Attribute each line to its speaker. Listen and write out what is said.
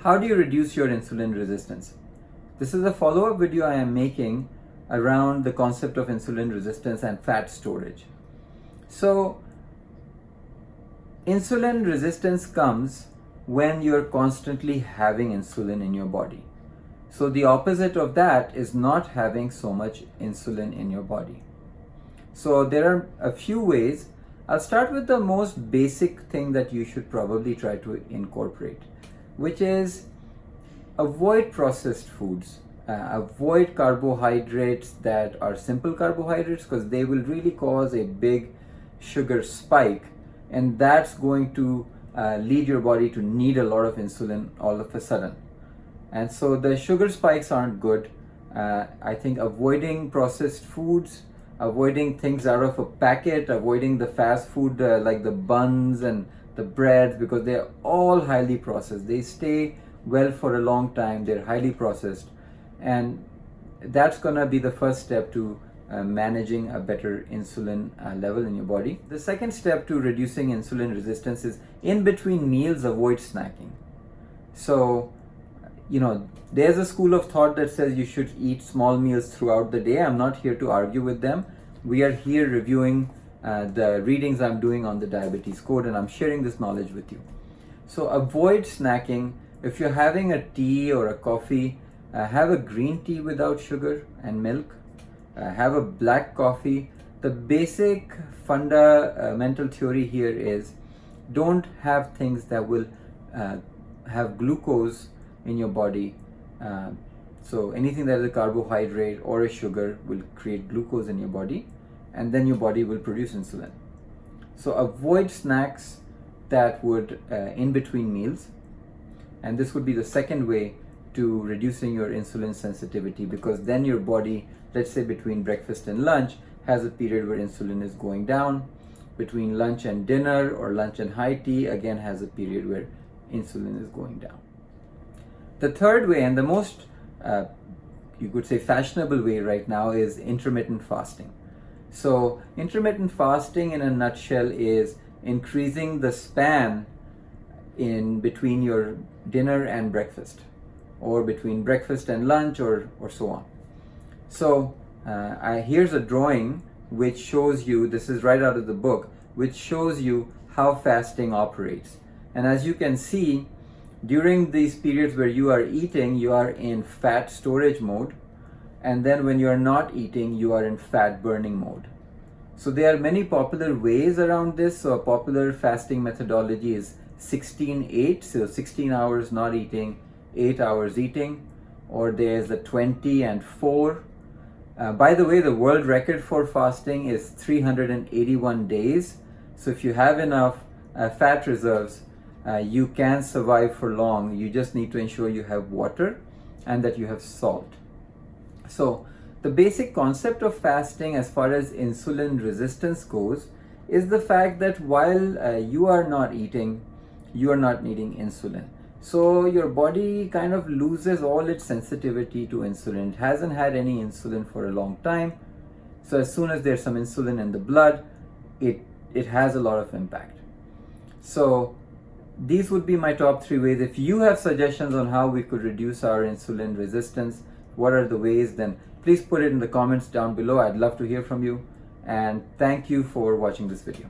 Speaker 1: how do you reduce your insulin resistance? This is a follow-up video I am making around the concept of insulin resistance and fat storage. So, insulin resistance comes when you're constantly having insulin in your body. So the opposite of that is not having so much insulin in your body. So there are a few ways. I'll start with the most basic thing that you should probably try to incorporate, which is avoid processed foods. Avoid carbohydrates that are simple carbohydrates, because they will really cause a big sugar spike, and that's going to lead your body to need a lot of insulin all of a sudden. And so the sugar spikes aren't good. I think avoiding processed foods, avoiding things out of a packet, avoiding the fast food like the buns and the breads, because they're all highly processed. They stay well for a long time. They're highly processed. And that's going to be the first step to managing a better insulin level in your body. The second step to reducing insulin resistance is in between meals, avoid snacking. So, there's a school of thought that says you should eat small meals throughout the day. I'm not here to argue with them. We are here reviewing the readings I'm doing on the diabetes code, and I'm sharing this knowledge with you. So avoid snacking. If you're having a tea or a coffee, have a green tea without sugar and milk. Have a black coffee. The basic fundamental theory here is don't have things that will have glucose in your body. So anything that is a carbohydrate or a sugar will create glucose in your body, and then your body will produce insulin. So avoid snacks that would in between meals, and this would be the second way to reducing your insulin sensitivity, because then your body, let's say between breakfast and lunch, has a period where insulin is going down. Between lunch and dinner or lunch and high tea, again has a period where insulin is going down. The third way, and the most, you could say, fashionable way right now, is intermittent fasting. So intermittent fasting in a nutshell is increasing the span in between your dinner and breakfast, or between breakfast and lunch, or so on. So here's a drawing which shows you, this is right out of the book, which shows you how fasting operates. And as you can see, during these periods where you are eating, you are in fat storage mode, and then when you are not eating, you are in fat burning mode. So there are many popular ways around this. So a popular fasting methodology is 16-8, so 16 hours not eating, 8 hours eating, or there's the 20 and 4. By the way, the world record for fasting is 381 days. So if you have enough fat reserves, you can survive for long. You just need to ensure you have water and that you have salt. So the basic concept of fasting as far as insulin resistance goes is the fact that while you are not eating, you are not needing insulin. So your body kind of loses all its sensitivity to insulin. It hasn't had any insulin for a long time. So as soon as there's some insulin in the blood, it has a lot of impact. So these would be my top 3 ways. If you have suggestions on how we could reduce our insulin resistance, what are the ways, then please put it in the comments down below. I'd love to hear from you. And thank you for watching this video.